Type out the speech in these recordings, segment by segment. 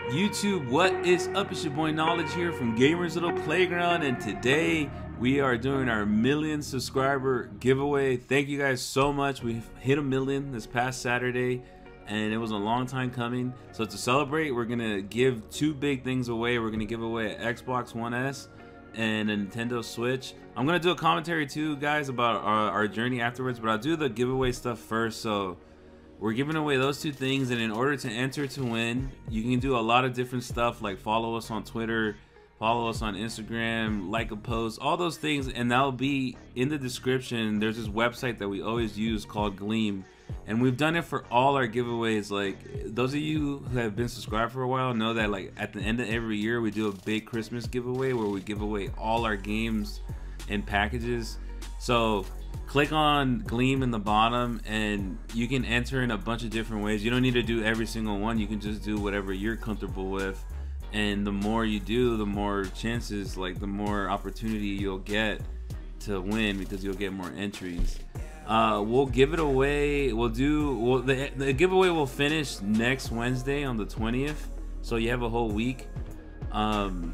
YouTube, what is up? It's your boy Knowledge here from Gamers Little Playground, and today we are doing our 1,000,000 subscriber giveaway. Thank you guys so much. We hit 1,000,000 this past Saturday, and it was a long time coming. So to celebrate, we're gonna give two big things away. We're gonna give away an Xbox One S and a Nintendo Switch. I'm gonna do a commentary too, guys, about our journey afterwards, but I'll do the giveaway stuff first. So we're giving away those two things, and in order to enter to win, you can do a lot of different stuff, like follow us on Twitter, follow us on Instagram, like a post, all those things, and that'll be in the description. There's this website that we always use called Gleam, and we've done it for all our giveaways. Like, those of you who have been subscribed for a while know that, like, at the end of every year we do a big Christmas giveaway where we give away all our games and packages. So click on Gleam in the bottom and you can enter in a bunch of different ways. You don't need to do every single one. You can just do whatever you're comfortable with, and the more you do, the more chances, like the more opportunity you'll get to win, because you'll get more entries. We'll give it away. The giveaway will finish next Wednesday on the 20th, so you have a whole week. And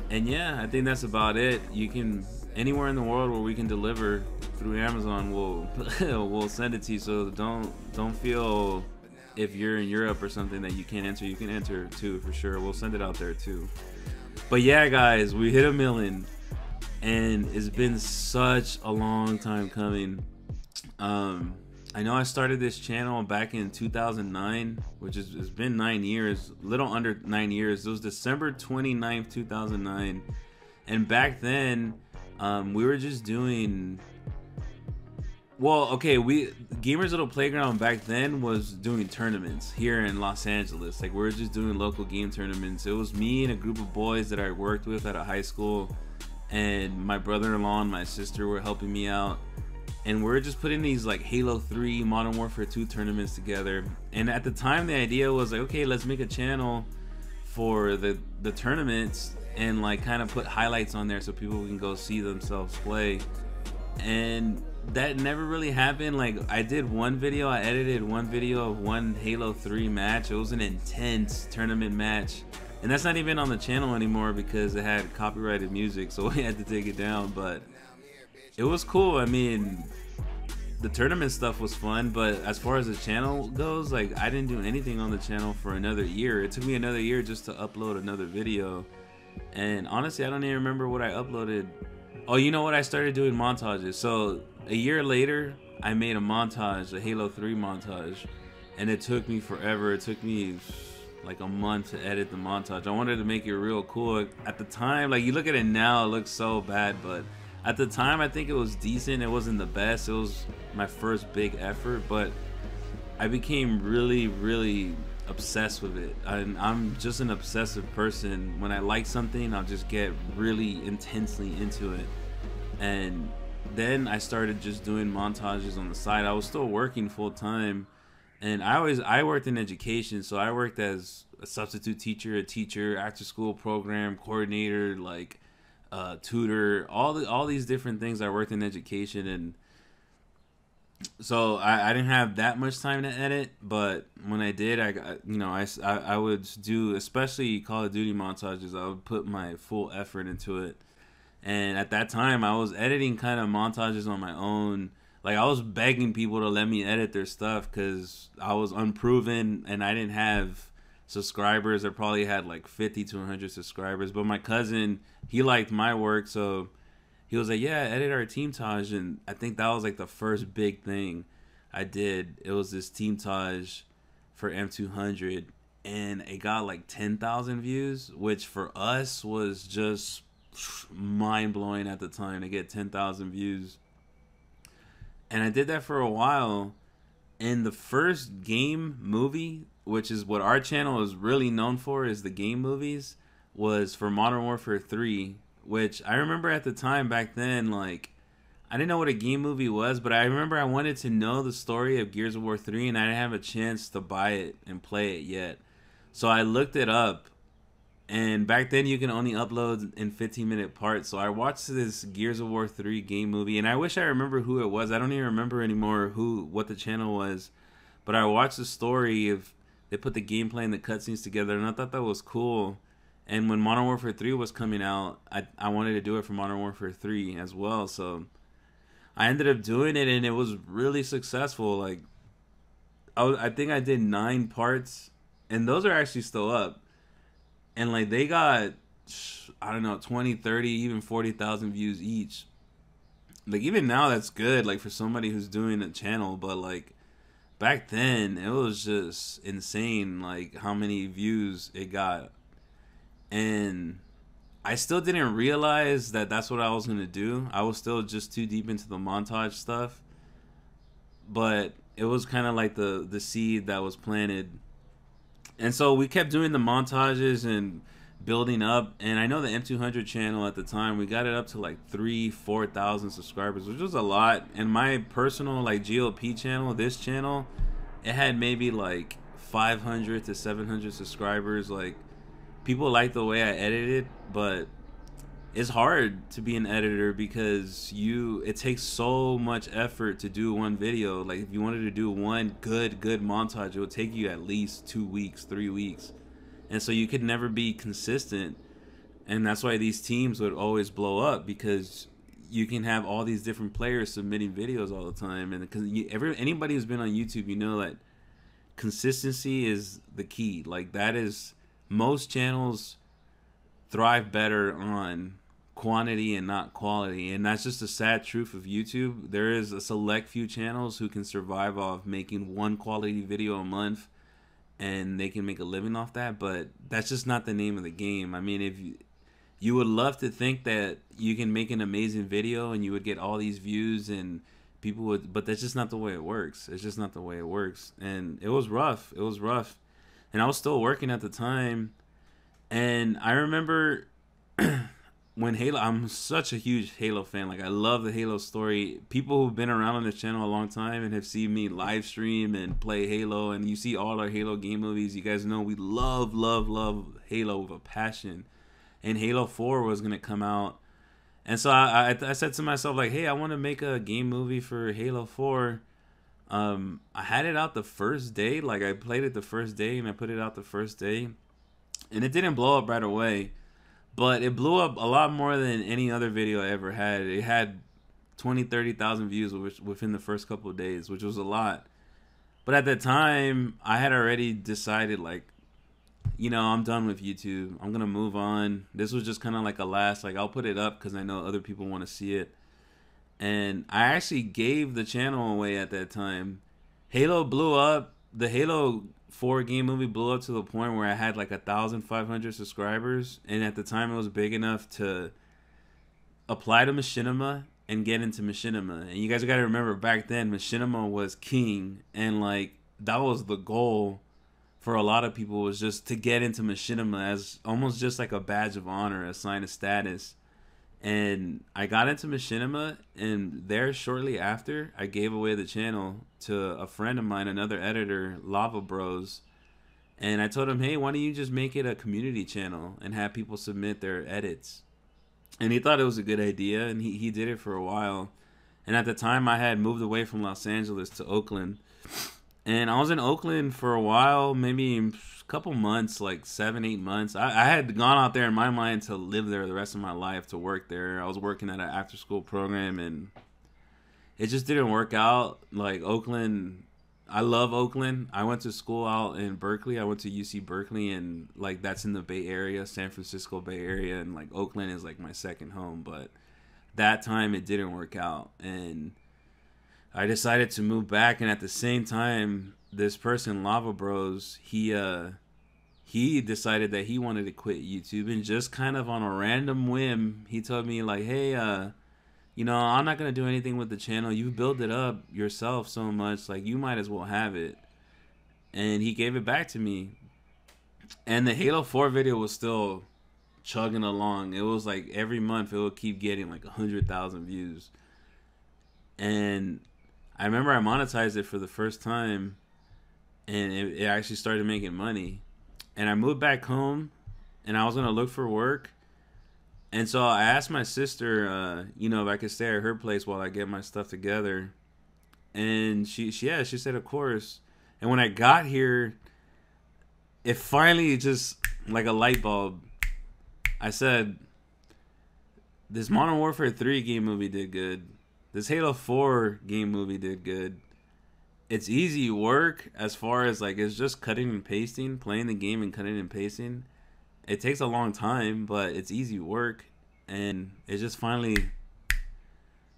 yeah, I think that's about it. You can, anywhere in the world where we can deliver through Amazon, we'll send it to you. So don't feel, if you're in Europe or something, that you can't enter. You can enter too, for sure. We'll send it out there too. But yeah, guys, we hit 1,000,000, and it's been such a long time coming. I know I started this channel back in 2009, which is, it's been 9 years, little under 9 years. It was December 29th, 2009, and back then we were just doing, well, okay, Gamers Little Playground back then was doing tournaments here in Los Angeles. Like, we were just doing local game tournaments. It was me and a group of boys that I worked with at a high school, and my brother-in-law and my sister were helping me out. And we're just putting these like Halo 3, Modern Warfare 2 tournaments together. And at the time, the idea was like, okay, let's make a channel for the tournaments and like kind of put highlights on there so people can go see themselves play. And that never really happened. Like, I did one video, I edited one video of one Halo 3 match. It was an intense tournament match, and that's not even on the channel anymore because it had copyrighted music, so we had to take it down. But it was cool. I mean, the tournament stuff was fun, but as far as the channel goes, like, I didn't do anything on the channel for another year. It took me another year just to upload another video, and honestly, I don't even remember what I uploaded. Oh, you know what? I started doing montages. So a year later, I made a montage, a Halo 3 montage, and it took me forever. It took me like a month to edit the montage. I wanted to make it real cool. At the time, like, you look at it now, it looks so bad, but at the time, I think it was decent. It wasn't the best. It was my first big effort, but I became really, really obsessed with it. I'm just an obsessive person. When I like something, I'll just get really intensely into it. And then I started just doing montages on the side. I was still working full time, and I worked in education, so I worked as a substitute teacher, a teacher, after school program coordinator, like tutor, all these different things. I worked in education, and so I didn't have that much time to edit. But when I did, I would do, especially Call of Duty montages, I would put my full effort into it. And at that time, I was editing kind of montages on my own. Like, I was begging people to let me edit their stuff because I was unproven and I didn't have subscribers. I probably had like 50 to 100 subscribers, but my cousin, he liked my work, so he was like, yeah, edit our team taj. And I think that was like the first big thing I did. It was this team taj for M200, and it got like 10,000 views, which for us was just mind-blowing at the time to get 10,000 views. And I did that for a while, and the first game movie, which is what our channel is really known for, is the game movies, was for Modern Warfare 3, which I remember at the time back then, like, I didn't know what a game movie was, but I remember I wanted to know the story of Gears of War 3, and I didn't have a chance to buy it and play it yet. So I looked it up, and back then you can only upload in 15-minute parts. So I watched this Gears of War 3 game movie, and I wish I remember who it was. I don't even remember anymore what the channel was. But I watched the story of they put the gameplay and the cutscenes together, and I thought that was cool. And when Modern Warfare 3 was coming out, I wanted to do it for Modern Warfare 3 as well. So I ended up doing it, and it was really successful. Like, I think I did 9 parts, and those are actually still up. And like they got, I don't know, 20, 30, even 40,000 views each. Like even now that's good, like for somebody who's doing a channel, but like back then it was just insane, like how many views it got. And I still didn't realize that that's what I was going to do. I was still just too deep into the montage stuff. But it was kind of like the seed that was planted. And so we kept doing the montages and building up. And I know the M200 channel at the time, we got it up to like 4,000 subscribers, which was a lot. And my personal like GOP channel, this channel, it had maybe like 500 to 700 subscribers. Like, people like the way I edited, but it's hard to be an editor because it takes so much effort to do one video. Like if you wanted to do one good montage, it would take you at least 2 weeks, 3 weeks. And so you could never be consistent. And that's why these teams would always blow up, because you can have all these different players submitting videos all the time. And because anybody who's been on YouTube, you know that consistency is the key. Like that is, most channels thrive better on quantity and not quality, and that's just a sad truth of YouTube. There is a select few channels who can survive off making one quality video a month, and they can make a living off that, but that's just not the name of the game. I mean, if you would love to think that you can make an amazing video and you would get all these views and people would, but that's just not the way it works. It's just not the way it works. And it was rough. It was rough. And I was still working at the time. And I remember when Halo, I'm such a huge Halo fan. Like, I love the Halo story. People who've been around on this channel a long time and have seen me live stream and play Halo, and you see all our Halo game movies, you guys know we love Halo with a passion. And Halo 4 was going to come out. And so I said to myself, like, hey, I want to make a game movie for Halo 4. I had it out the first day. Like, I played it the first day and I put it out the first day. And it didn't blow up right away. But it blew up a lot more than any other video I ever had. It had 20, 30,000 views within the first couple of days, which was a lot. But at the time, I had already decided, like, you know, I'm done with YouTube. I'm going to move on. This was just kind of like a last, like, I'll put it up because I know other people want to see it. And I actually gave the channel away at that time. Halo blew up. The Halo 4 game movie blew up to the point where I had like 1,500 subscribers. And at the time, it was big enough to apply to Machinima and get into Machinima. And you guys got to remember, back then, Machinima was king. And like, that was the goal for a lot of people, was just to get into Machinima as almost just like a badge of honor, a sign of status. And I got into Machinima, and there shortly after, I gave away the channel to a friend of mine, another editor, Lava Bros. And I told him, hey, why don't you just make it a community channel and have people submit their edits? And he thought it was a good idea, and he did it for a while. And at the time, I had moved away from Los Angeles to Oakland. And I was in Oakland for a while, maybe a couple months, like 7, 8 months. I had gone out there in my mind to live there the rest of my life, to work there. I was working at an after-school program, and it just didn't work out. Like, Oakland, I love Oakland. I went to school out in Berkeley. I went to UC Berkeley, and, like, that's in the Bay Area, San Francisco Bay Area. And, like, Oakland is, like, my second home. But that time, it didn't work out. And I decided to move back, and at the same time, this person, Lava Bros, he decided that he wanted to quit YouTube, and just kind of on a random whim, he told me, like, hey, you know, I'm not going to do anything with the channel. You built it up yourself so much, like, you might as well have it. And he gave it back to me. And the Halo 4 video was still chugging along. It was like every month it would keep getting like 100,000 views. And I remember I monetized it for the first time, and it actually started making money. And I moved back home, and I was going to look for work. And so I asked my sister, you know, if I could stay at her place while I get my stuff together. And she said, of course. And when I got here, it finally just like a light bulb. I said, this Modern Warfare 3 game movie did good. This Halo 4 game movie did good. It's easy work as far as like it's just cutting and pasting, playing the game and cutting and pasting. It takes a long time, but it's easy work. And it's just finally,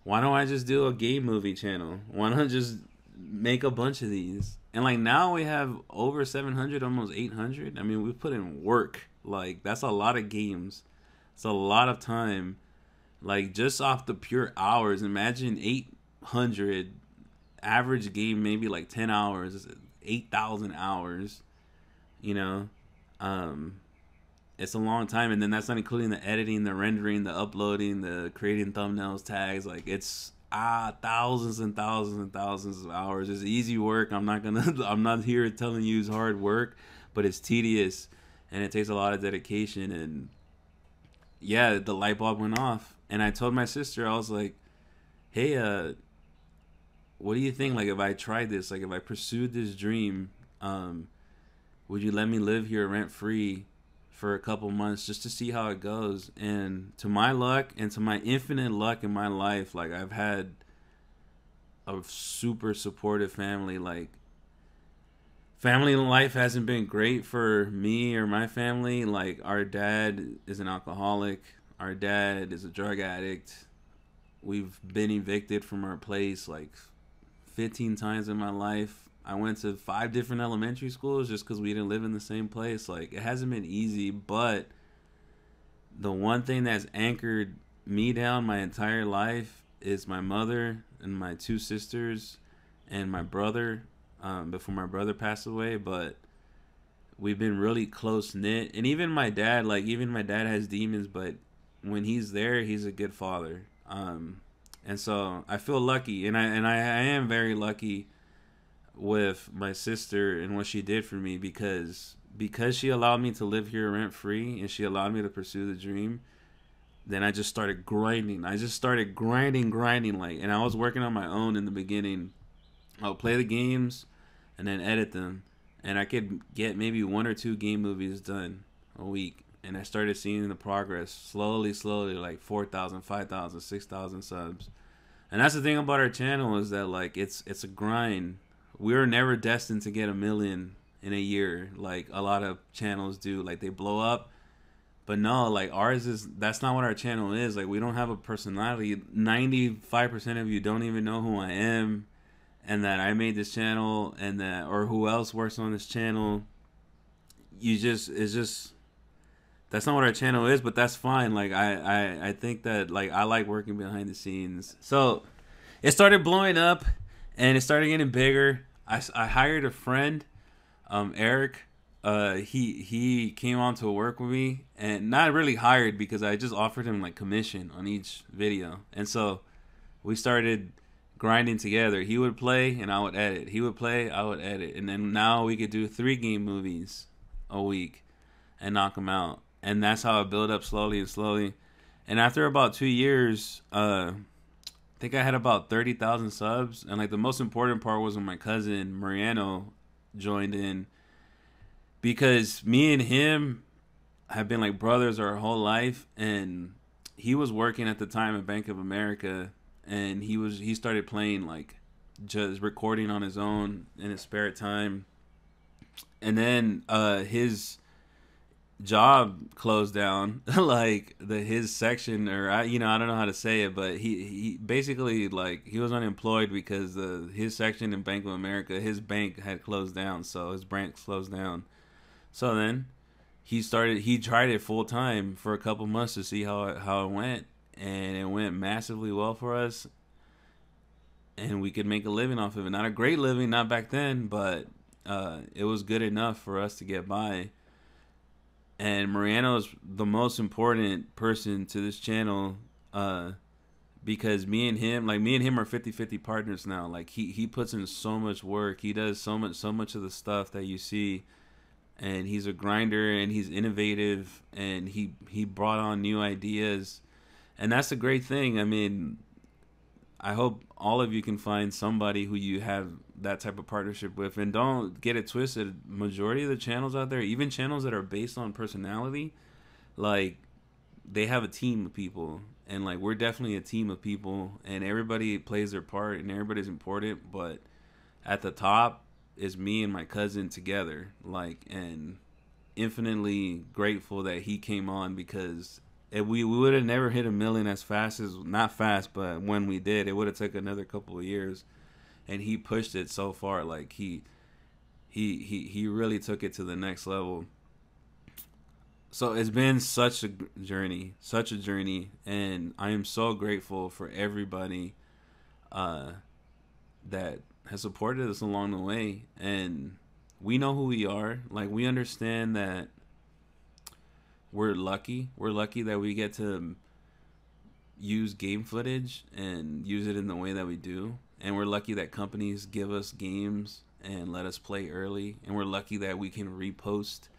why don't I just do a game movie channel? Why not just make a bunch of these? And like now we have over 700, almost 800. I mean, we put in work. Like that's a lot of games. It's a lot of time. Like just off the pure hours, imagine 800 average game, maybe like 10 hours, 8,000 hours. You know, it's a long time, and then that's not including the editing, the rendering, the uploading, the creating thumbnails, tags. Like it's thousands and thousands and thousands of hours. It's easy work. I'm not here telling you it's hard work, but it's tedious and it takes a lot of dedication. And yeah, the light bulb went off, and I told my sister, I was like, hey, what do you think? Like if I tried this, like if I pursued this dream, would you let me live here rent free for a couple months just to see how it goes? And to my luck and to my infinite luck in my life, like I've had a super supportive family. Like family life hasn't been great for me or my family. Like our dad is an alcoholic. Our dad is a drug addict. We've been evicted from our place like 15 times in my life. I went to 5 different elementary schools just because we didn't live in the same place. Like, it hasn't been easy, but the one thing that's anchored me down my entire life is my mother and my 2 sisters and my brother, before my brother passed away. But we've been really close-knit. And even my dad has demons, but when he's there, he's a good father. And so I feel lucky, and I am very lucky with my sister and what she did for me, because she allowed me to live here rent free and she allowed me to pursue the dream. Then I just started grinding. Like, and I was working on my own in the beginning. I would play the games and then edit them, and I could get maybe 1 or 2 game movies done a week. And I started seeing the progress slowly, like 4,000, 5,000, 6,000 subs. And that's the thing about our channel, is that like it's a grind. We were never destined to get 1 million in a year like a lot of channels do. Like they blow up. But no, like that's not what our channel is. Like we don't have a personality. 95% of you don't even know who I am, and that I made this channel, and that, or who else works on this channel. That's not what our channel is, but that's fine. Like I think that like I like working behind the scenes. So it started blowing up and it started getting bigger. I hired a friend, Eric. He came on to work with me, and not really hired, because I just offered him like commission on each video. And so we started grinding together. He would play and I would edit. He would play, I would edit. And then now we could do 3 game movies a week and knock them out. And that's how it built up slowly. And after about 2 years, I think I had about 30,000 subs. And like the most important part was when my cousin Mariano joined in, because me and him have been like brothers our whole life. And he was working at the time at Bank of America, and he started playing, like just recording on his own in his spare time. And then his job closed down, like his section, or I don't know how to say it, but he basically, like, he was unemployed because his section in Bank of America, his bank had closed down, so his branch closed down. So then he tried it full time for a couple months to see how it went, and it went massively well for us, and we could make a living off of it. Not a great living, not back then, but it was good enough for us to get by. And Mariano is the most important person to this channel, because me and him are 50-50 partners now. Like he puts in so much work. He does so much of the stuff that you see, and he's a grinder, and he's innovative, and he brought on new ideas. And that's a great thing. I mean, I hope all of you can find somebody who you have that type of partnership with, and don't get it twisted. Majority of the channels out there, even channels that are based on personality, like they have a team of people, and like we're definitely a team of people, and everybody plays their part, and everybody's important. But at the top is me and my cousin together, like, and infinitely grateful that he came on, because if we would have never hit 1 million as fast as, not fast, but when we did, it would have took another couple of years, and he pushed it so far. Like he really took it to the next level. So it's been such a journey, and I am so grateful for everybody that has supported us along the way. And we know who we are. Like, we understand that we're lucky. We're lucky that we get to use game footage and use it in the way that we do. And we're lucky that companies give us games and let us play early. And we're lucky that we can repost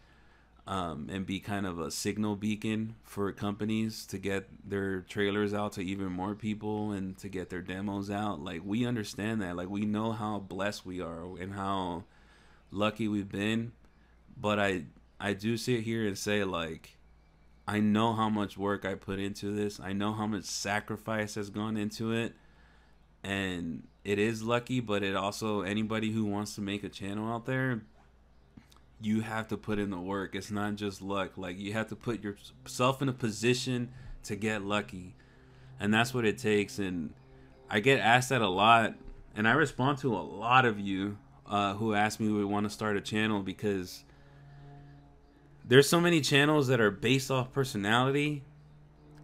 and be kind of a signal beacon for companies to get their trailers out to even more people and to get their demos out. Like, we understand that. Like, we know how blessed we are and how lucky we've been. But I do sit here and say, like, I know how much work I put into this. I know how much sacrifice has gone into it. And it is lucky, but it also, anybody who wants to make a channel out there, you have to put in the work. It's not just luck. Like, you have to put yourself in a position to get lucky. And that's what it takes. And I get asked that a lot. And I respond to a lot of you who ask me we want to start a channel, because there's so many channels that are based off personality,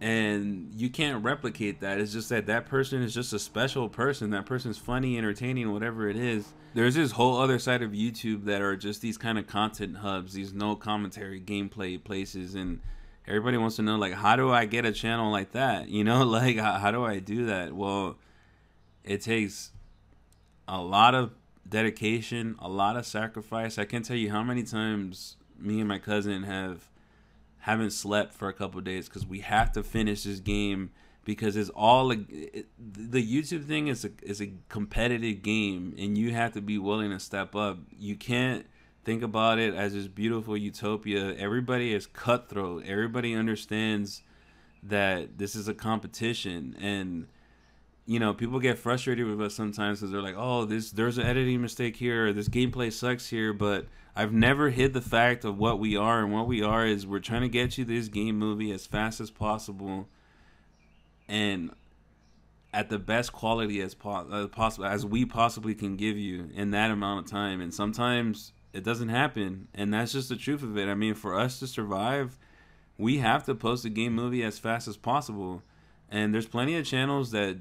and you can't replicate that. It's just that that person is just a special person. That person's funny, entertaining, whatever it is. There's this whole other side of YouTube that are just these kind of content hubs, these no commentary gameplay places, and everybody wants to know, like, how do I get a channel like that? You know, like, how do I do that? Well, it takes a lot of dedication, a lot of sacrifice. I can't tell you how many times me and my cousin haven't slept for a couple of days because we have to finish this game, because it's all the YouTube thing is a competitive game, and you have to be willing to step up. You can't think about it as this beautiful utopia. Everybody is cutthroat. Everybody understands that this is a competition, and you know, people get frustrated with us sometimes because they're like, oh, there's an editing mistake here, or this gameplay sucks here. But I've never hid the fact of what we are, and what we are is we're trying to get you this game movie as fast as possible, and at the best quality as possible, as we possibly can give you in that amount of time. And sometimes it doesn't happen, and that's just the truth of it. I mean, for us to survive, we have to post a game movie as fast as possible. And there's plenty of channels that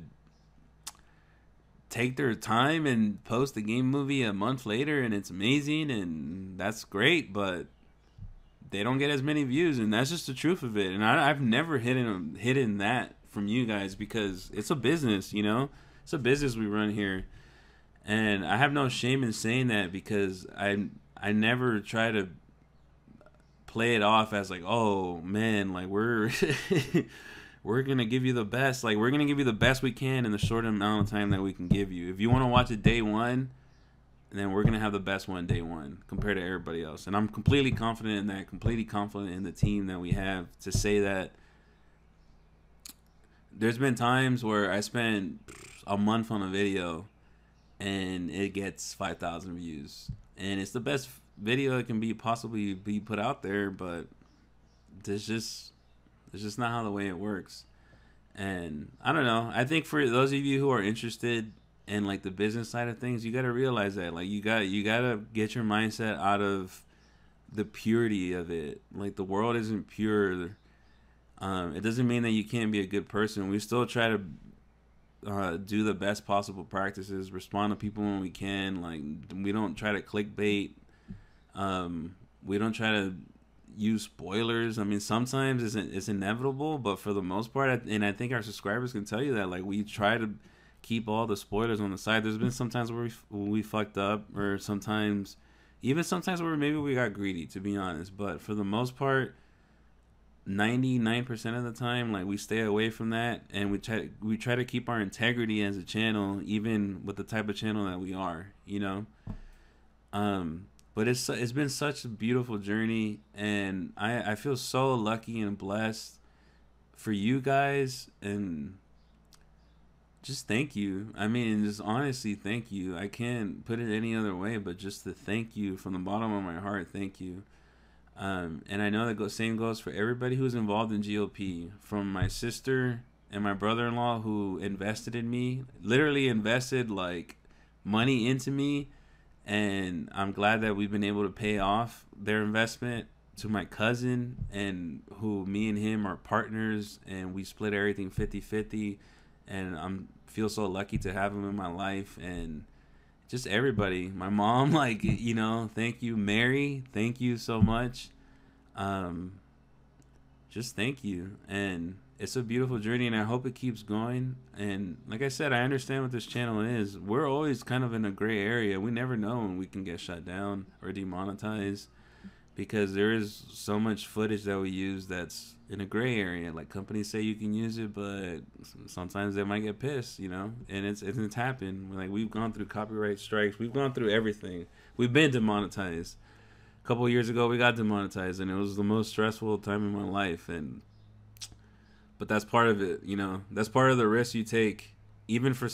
take their time and post the game movie a month later, and it's amazing, and that's great, but they don't get as many views, and that's just the truth of it. And I've never hidden that from you guys, because it's a business, you know? It's a business we run here, and I have no shame in saying that, because I never try to play it off as like, oh man, like we're we're going to give you the best. Like, we're going to give you the best we can in the short amount of time that we can give you. If you want to watch it day one, then we're going to have the best one day one compared to everybody else. And I'm completely confident in that, completely confident in the team that we have to say that. There's been times where I spend a month on a video and it gets 5,000 views. And it's the best video that can possibly be put out there, but it's just not how the way it works. And I don't know. I think for those of you who are interested in like the business side of things, you got to realize that, like, you got to get your mindset out of the purity of it. Like, the world isn't pure. It doesn't mean that you can't be a good person. We still try to do the best possible practices, respond to people when we can. Like, we don't try to clickbait. We don't try to use spoilers. I mean, sometimes it's inevitable, but for the most part, and I think our subscribers can tell you that, like, we try to keep all the spoilers on the side. There's been sometimes where we fucked up, or sometimes where maybe we got greedy, to be honest. But for the most part, 99% of the time, like, we stay away from that, and we try to keep our integrity as a channel, even with the type of channel that we are, you know. But it's been such a beautiful journey, and I feel so lucky and blessed for you guys, and just thank you. I mean, just honestly, thank you. I can't put it any other way, but just to thank you from the bottom of my heart. Thank you. And I know that same goes for everybody who's involved in GOP, from my sister and my brother-in-law who invested in me, literally invested like money into me. And I'm glad that we've been able to pay off their investment, to my cousin, and who me and him are partners, and we split everything 50-50. And I'm feel so lucky to have him in my life, and just everybody. My mom, like, you know, thank you. Mary, thank you so much. Just thank you. And it's a beautiful journey, and I hope it keeps going. And like I said, I understand what this channel is. We're always kind of in a gray area. We never know when we can get shut down or demonetized, because there is so much footage that we use that's in a gray area. Like, companies say you can use it, but sometimes they might get pissed, you know. And it's happened. Like, we've gone through copyright strikes. We've gone through everything. We've been demonetized. A couple of years ago, we got demonetized, and it was the most stressful time in my life. But that's part of it, you know. That's part of the risk you take. Even for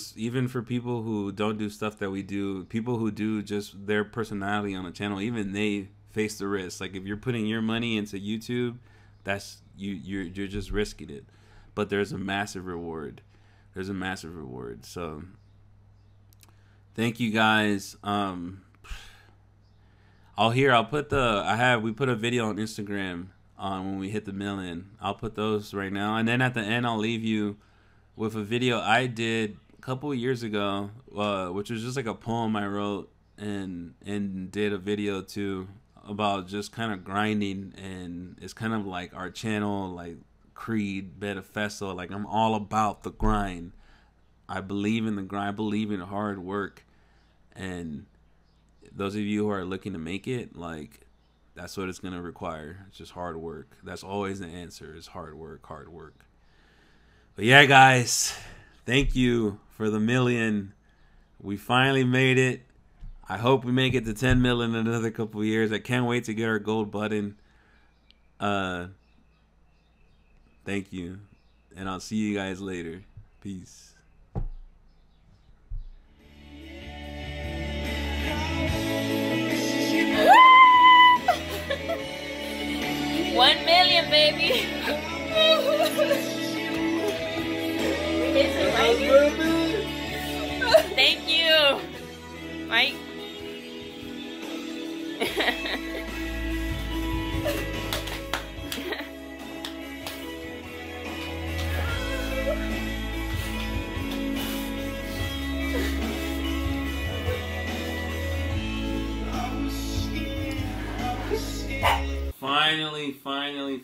people who don't do stuff that we do, people who do just their personality on a channel, even they face the risk. Like, if you're putting your money into YouTube, that's you're just risking it. But there's a massive reward. There's a massive reward. So thank you guys. We put a video on Instagram when we hit the 1 million. I'll put those right now, and then at the end I'll leave you with a video I did a couple of years ago, which was just like a poem I wrote, and did a video too about just kind of grinding. And it's kind of like our channel, like, creed, manifesto. Like, I'm all about the grind. I believe in the grind. I believe in hard work. And those of you who are looking to make it, like, that's what it's going to require. It's just hard work. That's always the answer, is hard work, hard work. But yeah, guys, thank you for the 1 million. We finally made it. I hope we make it to 10 million in another couple of years. I can't wait to get our gold button. Thank you. And I'll see you guys later. Peace. $1 million, baby. Is it right? Thank you, Mike.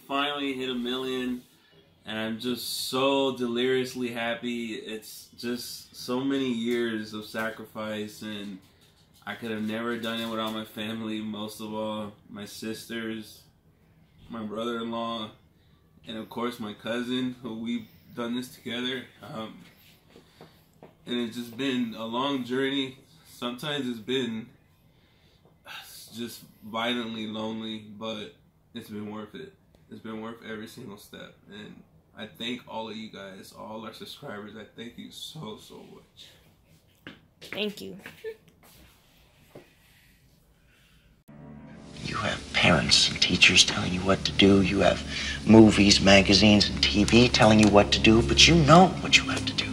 Finally hit 1 million, and I'm just so deliriously happy. It's just so many years of sacrifice, and I could have never done it without my family, most of all my sisters, my brother-in-law, and of course my cousin, who we've done this together. And it's just been a long journey. Sometimes it's been just violently lonely, but it's been worth it. It's been worth every single step. And I thank all of you guys, all our subscribers. I thank you so much. Thank you. You have parents and teachers telling you what to do. You have movies, magazines, and TV telling you what to do, but you know what you have to do.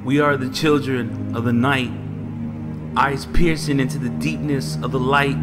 We are the children of the night, eyes piercing into the deepness of the light.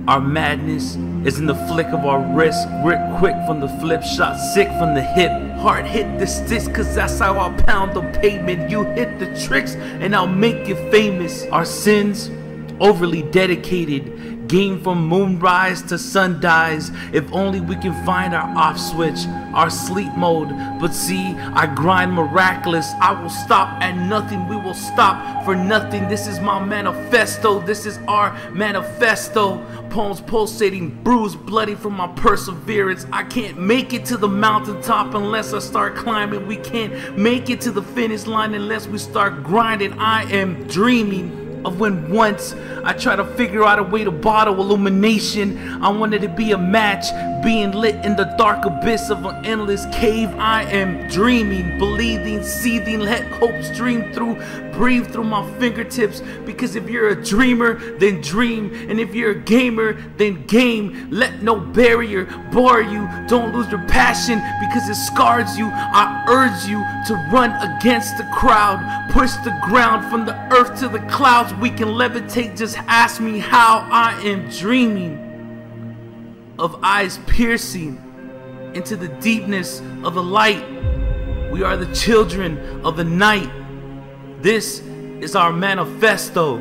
Our madness is in the flick of our wrist, grip quick from the flip, shot sick from the hip. Heart hit the sticks, cause that's how I pound the pavement. You hit the tricks and I'll make you famous. Our sins, overly dedicated, game from moonrise to sunrise. If only we can find our off switch, our sleep mode. But see, I grind miraculous. I will stop at nothing. We will stop for nothing. This is my manifesto. This is our manifesto. Poems pulsating, bruised, bloody from my perseverance. I can't make it to the mountaintop unless I start climbing. We can't make it to the finish line unless we start grinding. I am dreaming of when once I try to figure out a way to bottle illumination. I wanted to be a match being lit in the dark abyss of an endless cave. I am dreaming, believing, seething, let hope stream through, breathe through my fingertips. Because if you're a dreamer, then dream, and if you're a gamer, then game. Let no barrier bar you. Don't lose your passion because it scars you. I urge you to run against the crowd, push the ground from the earth to the clouds. We can levitate, just ask me how. I am dreaming of eyes piercing into the deepness of the light. We are the children of the night. This is our manifesto.